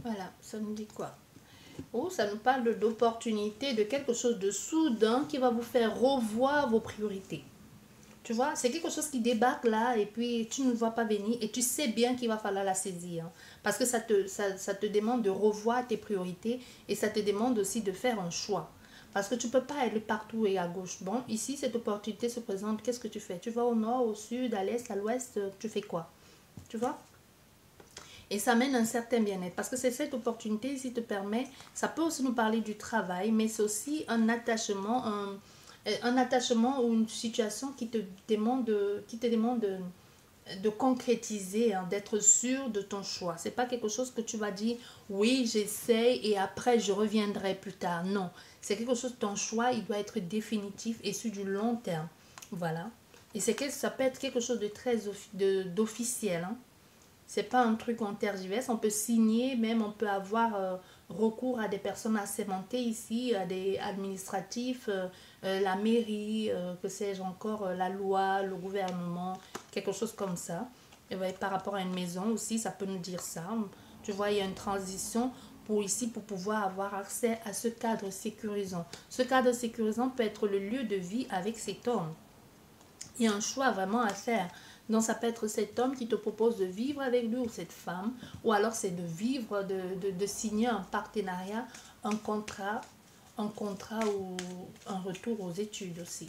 Voilà, ça nous dit quoi? Oh, ça nous parle d'opportunité, de quelque chose de soudain qui va vous faire revoir vos priorités. Tu vois, c'est quelque chose qui débarque là et puis tu ne le vois pas venir et tu sais bien qu'il va falloir la saisir. Parce que ça te demande de revoir tes priorités et ça te demande aussi de faire un choix. Parce que tu ne peux pas aller partout et à gauche. Bon, ici, cette opportunité se présente. Qu'est-ce que tu fais? Tu vas au nord, au sud, à l'est, à l'ouest, tu fais quoi? Tu vois? Et ça amène un certain bien-être. Parce que c'est cette opportunité ici te permet, ça peut aussi nous parler du travail, mais c'est aussi un attachement ou une situation qui te demande de concrétiser, hein, d'être sûr de ton choix. C'est pas quelque chose que tu vas dire, oui, j'essaie et après je reviendrai plus tard. Non, c'est quelque chose, ton choix, il doit être définitif et sur du long terme. Voilà. Et c'est que ça peut être quelque chose de très d'officiel, hein. C'est pas un truc en tergiverse. On peut signer, même on peut avoir recours à des personnes assermentées ici, à des administratifs, la mairie, que sais-je encore, la loi, le gouvernement, quelque chose comme ça. Et ouais, par rapport à une maison aussi, ça peut nous dire ça. Tu vois, il y a une transition pour ici, pour pouvoir avoir accès à ce cadre sécurisant. Ce cadre sécurisant peut être le lieu de vie avec cet homme. Il y a un choix vraiment à faire. Donc ça peut être cet homme qui te propose de vivre avec lui ou cette femme, ou alors c'est de vivre, de signer un partenariat, un contrat ou un retour aux études aussi.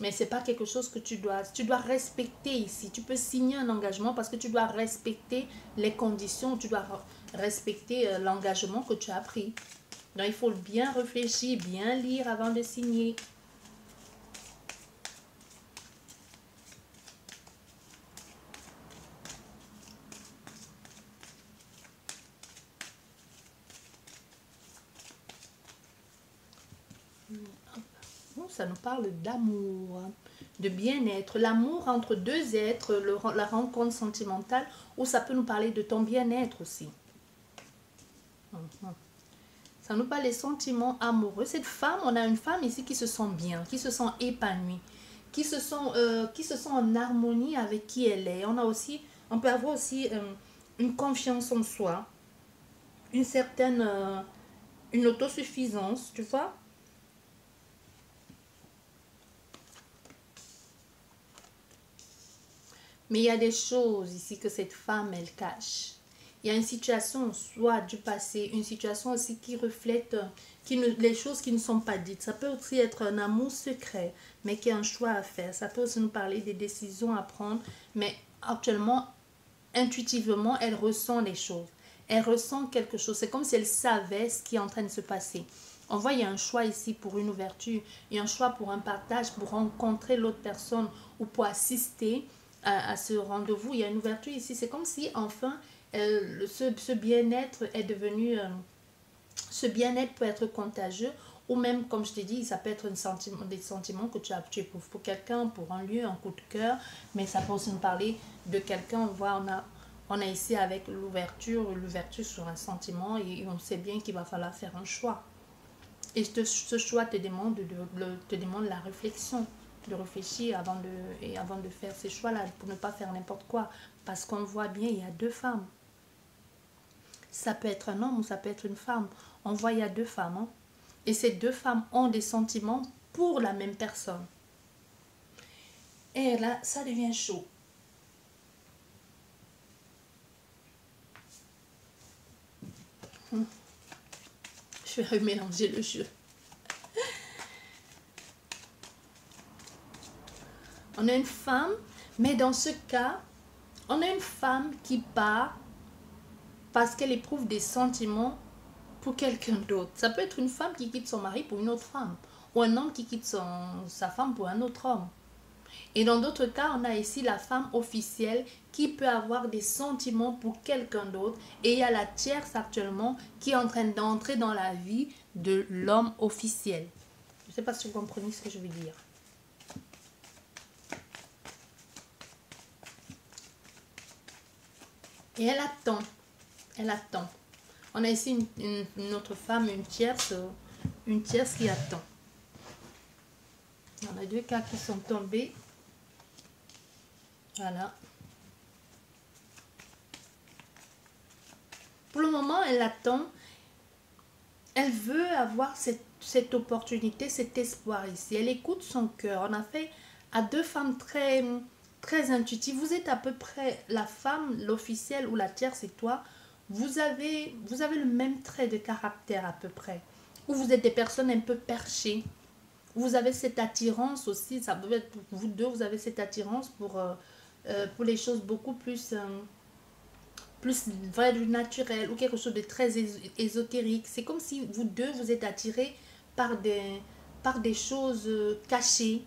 Mais c'est pas quelque chose que tu dois respecter ici. Tu peux signer un engagement parce que tu dois respecter les conditions, tu dois respecter l'engagement que tu as pris. Donc il faut bien réfléchir, bien lire avant de signer. Ça nous parle d'amour, de bien-être, l'amour entre deux êtres, la rencontre sentimentale, ou ça peut nous parler de ton bien-être aussi. Ça nous parle des sentiments amoureux. Cette femme, on a une femme ici qui se sent bien, qui se sent épanouie, qui se sent en harmonie avec qui elle est. On peut avoir aussi une confiance en soi, une certaine, une autosuffisance, tu vois. Mais il y a des choses ici que cette femme, elle cache. Il y a une situation, soit du passé, une situation aussi qui reflète les choses qui ne sont pas dites. Ça peut aussi être un amour secret, mais qui a un choix à faire. Ça peut aussi nous parler des décisions à prendre, mais actuellement, intuitivement, elle ressent les choses. Elle ressent quelque chose. C'est comme si elle savait ce qui est en train de se passer. On voit, il y a un choix ici pour une ouverture, il y a un choix pour un partage, pour rencontrer l'autre personne ou pour assister à ce rendez-vous. Il y a une ouverture ici. C'est comme si enfin ce bien-être est devenu... ce bien-être peut être contagieux ou même, comme je t'ai dit, ça peut être des sentiments que tu éprouves pour quelqu'un, pour un lieu, un coup de cœur, mais ça peut aussi nous parler de quelqu'un. On a ici avec l'ouverture sur un sentiment et on sait bien qu'il va falloir faire un choix. Et ce choix te demande la réflexion, de réfléchir avant de faire ces choix-là, pour ne pas faire n'importe quoi. Parce qu'on voit bien, il y a deux femmes. Ça peut être un homme ou ça peut être une femme. On voit, il y a deux femmes. Hein. Et ces deux femmes ont des sentiments pour la même personne. Et là, ça devient chaud. Je vais remélanger le jeu. On a une femme, mais dans ce cas, on a une femme qui part parce qu'elle éprouve des sentiments pour quelqu'un d'autre. Ça peut être une femme qui quitte son mari pour une autre femme, ou un homme qui quitte sa femme pour un autre homme. Et dans d'autres cas, on a ici la femme officielle qui peut avoir des sentiments pour quelqu'un d'autre. Et il y a la tierce actuellement qui est en train d'entrer dans la vie de l'homme officiel. Je ne sais pas si vous comprenez ce que je veux dire. Et elle attend. Elle attend. On a ici une autre femme, une tierce qui attend. On a deux cas qui sont tombés. Voilà. Pour le moment, elle attend. Elle veut avoir cette opportunité, cet espoir ici. Elle écoute son cœur. On a fait à deux femmes très intuitives. Vous êtes à peu près la femme, l'officielle ou la tierce, c'est toi. Vous avez le même trait de caractère à peu près. Ou vous êtes des personnes un peu perchées. Vous avez cette attirance aussi. Ça peut être pour vous deux, vous avez cette attirance pour les choses beaucoup plus vrai du naturel ou quelque chose de très ésotérique. C'est comme si vous deux vous êtes attirés par des choses cachées.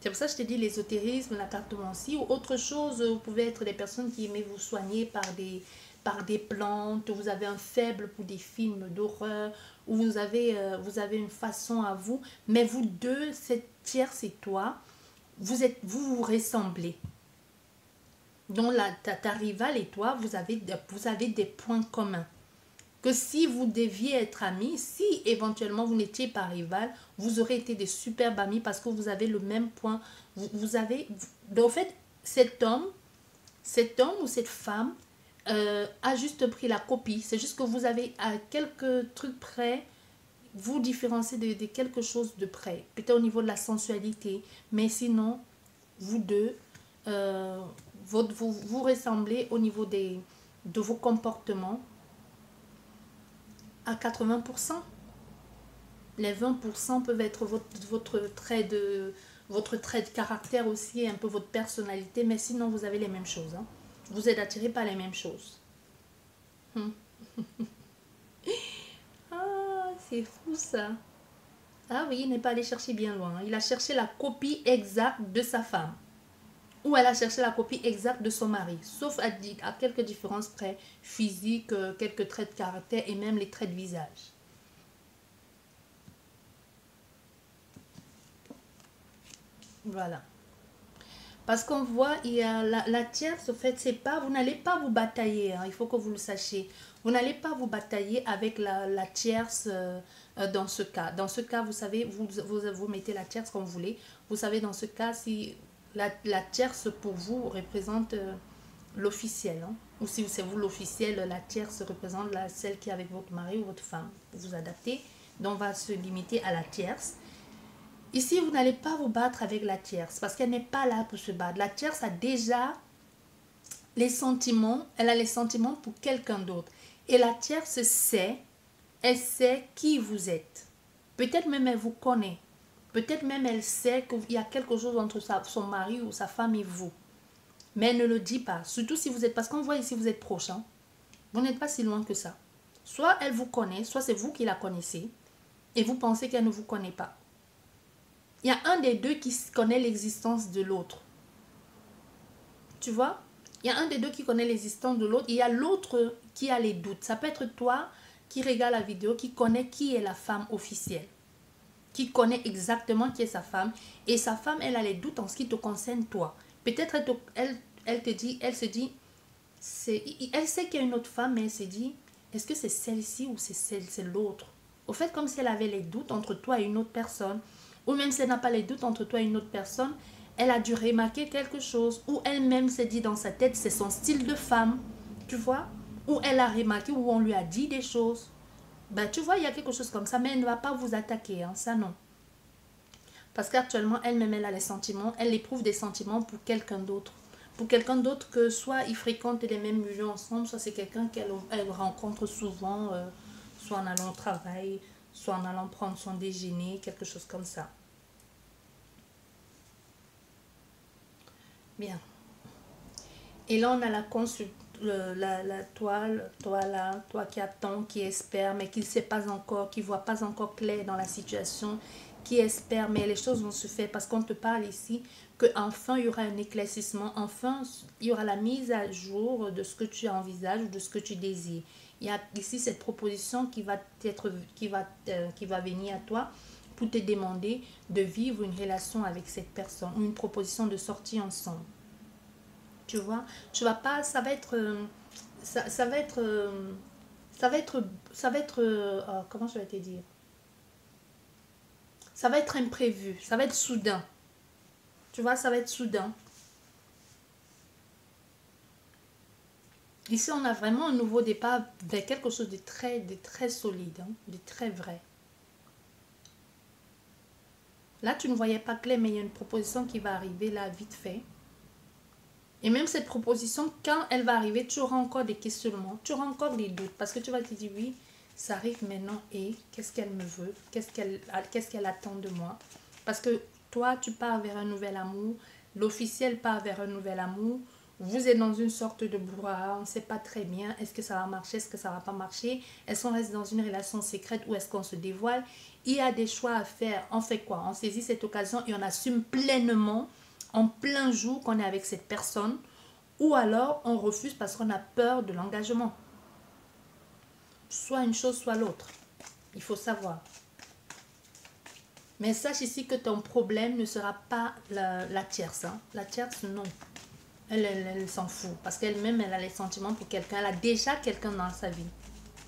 C'est pour ça que je te dis l'ésotérisme, la cartomancie ou autre chose. Vous pouvez être des personnes qui aiment vous soigner par des plantes. Vous avez un faible pour des films d'horreur ou vous avez une façon à vous. Mais vous deux, cette tierce et toi, vous ressemblez. Donc ta rivale et toi, vous avez des points communs. Que si vous deviez être amis, si éventuellement vous n'étiez pas rival, vous aurez été des superbes amis parce que vous avez le même point. En fait, cet homme ou cette femme a juste pris la copie. C'est juste que vous avez à quelques trucs près, vous différenciez de quelque chose de près. Peut-être au niveau de la sensualité, mais sinon, vous deux, euh, vous ressemblez au niveau de vos comportements à 80%. Les 20% peuvent être votre trait de caractère aussi, et un peu votre personnalité, mais sinon vous avez les mêmes choses. Hein. Vous êtes attiré par les mêmes choses. Ah, c'est fou ça. Ah oui, il n'est pas allé chercher bien loin. Il a cherché la copie exacte de sa femme. Ou elle a cherché la copie exacte de son mari. Sauf à quelques différences près, physiques, quelques traits de caractère et même les traits de visage. Voilà. Parce qu'on voit, il y a la tierce, au fait, c'est pas, vous n'allez pas vous batailler, hein, il faut que vous le sachiez. Vous n'allez pas vous batailler avec la tierce dans ce cas. Dans ce cas, vous savez, vous mettez la tierce comme vous voulez. Vous savez, dans ce cas, si la tierce pour vous représente l'officiel, hein, ou si c'est vous l'officiel, la tierce représente celle qui est avec votre mari ou votre femme. Vous vous adaptez, donc on va se limiter à la tierce. Ici, vous n'allez pas vous battre avec la tierce parce qu'elle n'est pas là pour se battre. La tierce a déjà les sentiments, elle a les sentiments pour quelqu'un d'autre. Et la tierce elle sait qui vous êtes. Peut-être même elle vous connaît. Peut-être même elle sait qu'il y a quelque chose entre son mari ou sa femme et vous. Mais elle ne le dit pas. Surtout si vous êtes, parce qu'on voit ici vous êtes proche. Hein. Vous n'êtes pas si loin que ça. Soit elle vous connaît, soit c'est vous qui la connaissez. Et vous pensez qu'elle ne vous connaît pas. Il y a un des deux qui connaît l'existence de l'autre. Tu vois? Il y a un des deux qui connaît l'existence de l'autre. Il y a l'autre qui a les doutes. Ça peut être toi qui regarde la vidéo, qui connaît qui est la femme officielle. Qui connaît exactement qui est sa femme. Et sa femme, elle a les doutes en ce qui te concerne toi. Peut-être elle se dit, elle sait qu'il y a une autre femme, mais elle se dit, est-ce que c'est celle-ci ou c'est l'autre? Au fait, comme si elle avait les doutes entre toi et une autre personne. Ou même si elle n'a pas les doutes entre toi et une autre personne, elle a dû remarquer quelque chose. Ou elle-même s'est dit dans sa tête, c'est son style de femme. Tu vois? Ou elle a remarqué, ou on lui a dit des choses. Ben, tu vois, il y a quelque chose comme ça, mais elle ne va pas vous attaquer. Hein, ça, non. Parce qu'actuellement, elle-même, elle a les sentiments. Elle éprouve des sentiments pour quelqu'un d'autre. Pour quelqu'un d'autre que soit ils fréquentent les mêmes milieux ensemble, soit c'est quelqu'un qu'elle rencontre souvent, soit en allant au travail, soit en allant prendre son déjeuner, quelque chose comme ça. Bien. Et là, on a la toile, toi là, toi qui attends, qui espère, mais qui ne sait pas encore, qui ne voit pas encore clair dans la situation, qui espère, mais les choses vont se faire parce qu'on te parle ici qu'enfin il y aura un éclaircissement, enfin il y aura la mise à jour de ce que tu envisages ou de ce que tu désires. Il y a ici cette proposition qui va venir à toi pour te demander de vivre une relation avec cette personne, ou une proposition de sortie ensemble. Tu vois, tu vas pas, ça va être, ça va être, comment je vais te dire, ça va être imprévu, ça va être soudain. Tu vois, ça va être soudain. Ici, on a vraiment un nouveau départ vers quelque chose de très solide, hein, de très vrai. Là, tu ne voyais pas clair, mais il y a une proposition qui va arriver là, vite fait. Et même cette proposition, quand elle va arriver, tu auras encore des questionnements, tu auras encore des doutes, parce que tu vas te dire, oui, ça arrive maintenant, et qu'est-ce qu'elle me veut, qu'est-ce qu'elle attend de moi. Parce que toi, tu pars vers un nouvel amour, l'officiel part vers un nouvel amour, vous êtes dans une sorte de brouhaha, on ne sait pas très bien, est-ce que ça va marcher, est-ce que ça ne va pas marcher, est-ce qu'on reste dans une relation secrète ou est-ce qu'on se dévoile. Il y a des choix à faire, on fait quoi? On saisit cette occasion et on assume pleinement en plein jour qu'on est avec cette personne, ou alors on refuse parce qu'on a peur de l'engagement. Soit une chose, soit l'autre. Il faut savoir. Mais sache ici que ton problème ne sera pas la tierce. Hein. La tierce, non. Elle s'en fout. Parce qu'elle-même, elle a les sentiments pour quelqu'un. Elle a déjà quelqu'un dans sa vie.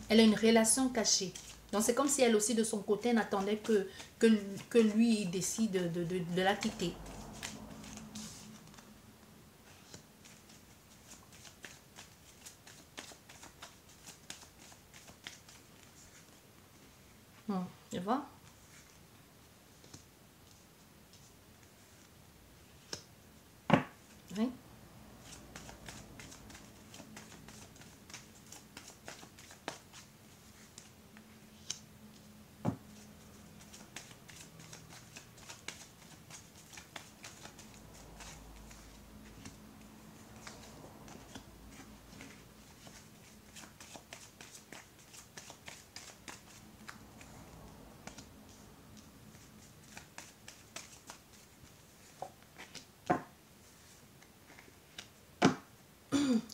Elle a une relation cachée. Donc c'est comme si elle aussi, de son côté, n'attendait que lui décide de la quitter. Tu vois? Oui.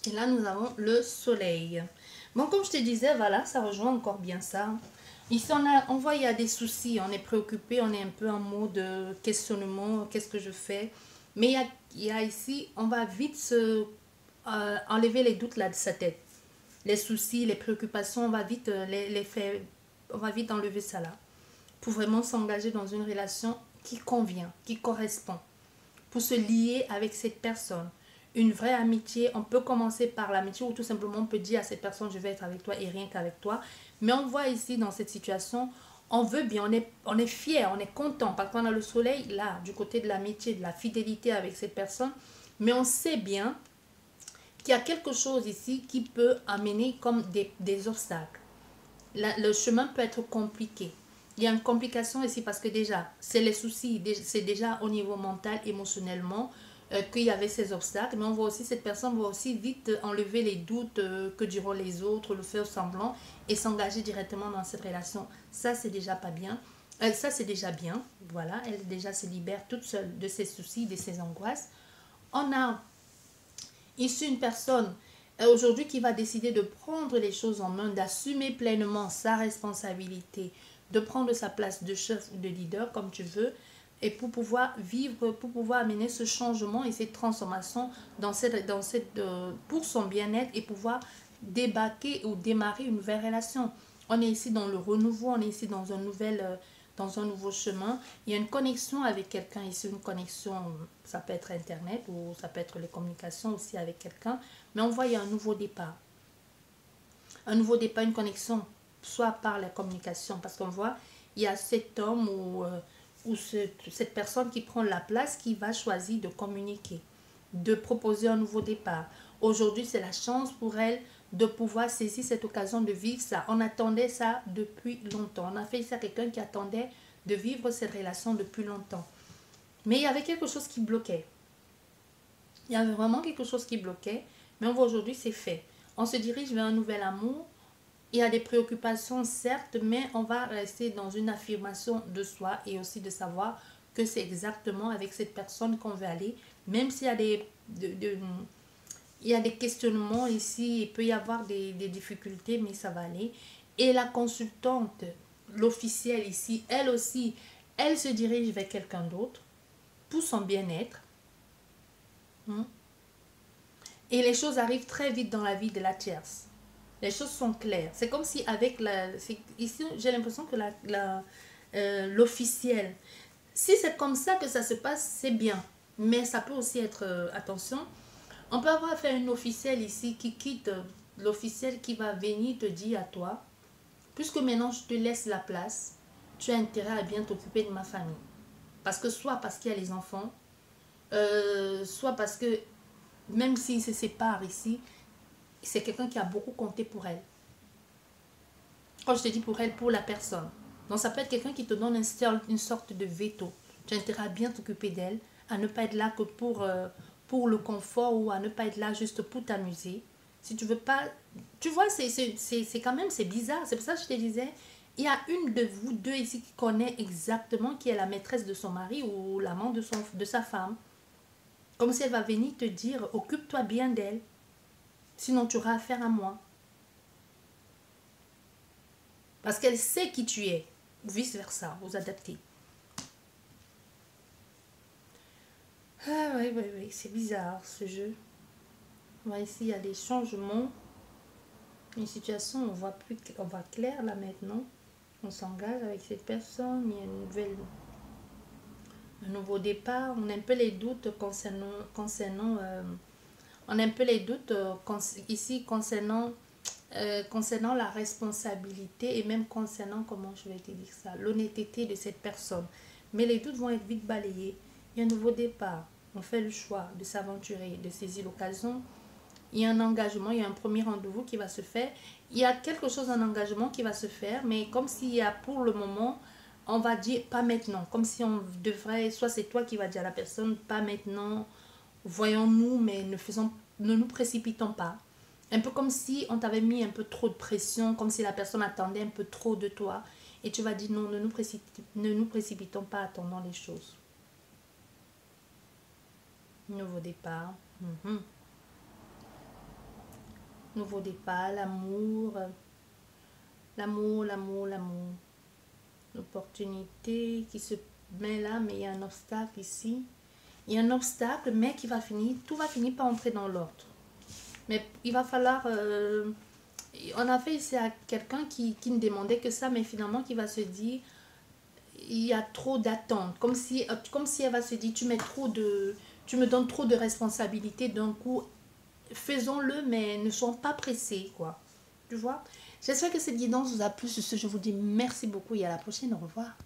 Et là, nous avons le soleil. Bon, comme je te disais, voilà, ça rejoint encore bien ça. Ici, on voit, il y a des soucis, on est préoccupé, on est un peu en mode questionnement, qu'est-ce que je fais? Mais il y a ici, on va vite enlever les doutes là de sa tête. Les soucis, les préoccupations, on va vite les faire, on va vite enlever ça là. Pour vraiment s'engager dans une relation qui convient, qui correspond. Pour se lier avec cette personne. Une vraie amitié, on peut commencer par l'amitié ou tout simplement on peut dire à cette personne je vais être avec toi et rien qu'avec toi. Mais on voit ici dans cette situation, on veut bien, on est fier, on est content parce qu'on a le soleil là du côté de l'amitié, de la fidélité avec cette personne. Mais on sait bien qu'il y a quelque chose ici qui peut amener comme des obstacles. Le chemin peut être compliqué. Il y a une complication ici parce que déjà, c'est les soucis, c'est déjà au niveau mental, émotionnellement, qu'il y avait ces obstacles. Mais on voit aussi, cette personne va aussi vite enlever les doutes que diront les autres, le faire semblant et s'engager directement dans cette relation. Ça, c'est déjà pas bien. Ça, c'est déjà bien. Voilà, elle déjà se libère toute seule de ses soucis, de ses angoisses. On a ici une personne aujourd'hui qui va décider de prendre les choses en main, d'assumer pleinement sa responsabilité, de prendre sa place de chef ou de leader comme tu veux, et pour pouvoir vivre, pour pouvoir amener ce changement et cette transformation pour son bien-être et pouvoir débarquer ou démarrer une nouvelle relation. On est ici dans le renouveau, on est ici dans dans un nouveau chemin. Il y a une connexion avec quelqu'un ici, une connexion, ça peut être Internet ou ça peut être les communications aussi avec quelqu'un. Mais on voit il y a un nouveau départ. Un nouveau départ, une connexion, soit par la communication, parce qu'on voit, il y a cet homme ou cette personne qui prend la place, qui va choisir de communiquer, de proposer un nouveau départ. Aujourd'hui, c'est la chance pour elle de pouvoir saisir cette occasion de vivre ça. On attendait ça depuis longtemps. On a fait ça à quelqu'un qui attendait de vivre cette relation depuis longtemps. Mais il y avait quelque chose qui bloquait. Il y avait vraiment quelque chose qui bloquait. Mais on voit aujourd'hui, c'est fait. On se dirige vers un nouvel amour. Il y a des préoccupations, certes, mais on va rester dans une affirmation de soi et aussi de savoir que c'est exactement avec cette personne qu'on veut aller. Même s'il y a il y a des questionnements ici, il peut y avoir des difficultés, mais ça va aller. Et la consultante, l'officielle ici, elle aussi, elle se dirige vers quelqu'un d'autre pour son bien-être. Et les choses arrivent très vite dans la vie de la tierce. Les choses sont claires. C'est comme si avec ici, j'ai l'impression que l'officiel, si c'est comme ça que ça se passe, c'est bien. Mais ça peut aussi être, attention, On peut avoir fait une officielle ici qui quitte, l'officiel qui va venir te dire à toi, puisque maintenant je te laisse la place, tu as intérêt à bien t'occuper de ma famille. Parce que soit parce qu'il y a les enfants, soit parce que même s'ils se séparent ici, c'est quelqu'un qui a beaucoup compté pour elle. Quand je te dis pour elle, pour la personne. Donc ça peut être quelqu'un qui te donne une sorte de veto. Tu as intérêt à bien t'occuper d'elle, à ne pas être là que pour le confort ou à ne pas être là juste pour t'amuser. Si tu veux pas... Tu vois, c'est quand même, c'est bizarre. C'est pour ça que je te disais, il y a une de vous deux ici qui connaît exactement qui est la maîtresse de son mari ou l'amant de sa femme. Comme si elle va venir te dire, occupe-toi bien d'elle. Sinon, tu auras affaire à moi. Parce qu'elle sait qui tu es. Vice versa, vous adaptez. Ah oui, oui, oui, c'est bizarre ce jeu. Ici, il y a des changements. Une situation, on voit clair là maintenant. On s'engage avec cette personne. Il y a un nouveau départ. On a un peu les doutes on a un peu les doutes ici concernant la responsabilité et même concernant, comment je vais te dire ça, l'honnêteté de cette personne. Mais les doutes vont être vite balayés. Il y a un nouveau départ. On fait le choix de s'aventurer, de saisir l'occasion. Il y a un engagement, il y a un premier rendez-vous qui va se faire. Il y a quelque chose en engagement qui va se faire, mais comme s'il y a pour le moment, on va dire pas maintenant. Comme si on devrait, soit c'est toi qui vas dire à la personne, pas maintenant, voyons-nous, mais ne nous précipitons pas. Un peu comme si on t'avait mis un peu trop de pression, comme si la personne attendait un peu trop de toi. Et tu vas dire non, ne nous précipitons pas, attendons les choses. Nouveau départ. Nouveau départ, l'amour. L'amour, l'amour, l'amour. L'opportunité qui se met là, mais il y a un obstacle ici. Il y a un obstacle, mais qui va finir, tout va finir par entrer dans l'ordre. Mais il va falloir... on a fait ici à quelqu'un qui ne demandait que ça, mais finalement qui va se dire, il y a trop d'attentes. Comme si elle va se dire, tu me donnes trop de responsabilités d'un coup. Faisons-le, mais ne soyons pas pressés, quoi. Tu vois? J'espère que cette guidance vous a plu. Sur ce, je vous dis merci beaucoup et à la prochaine. Au revoir.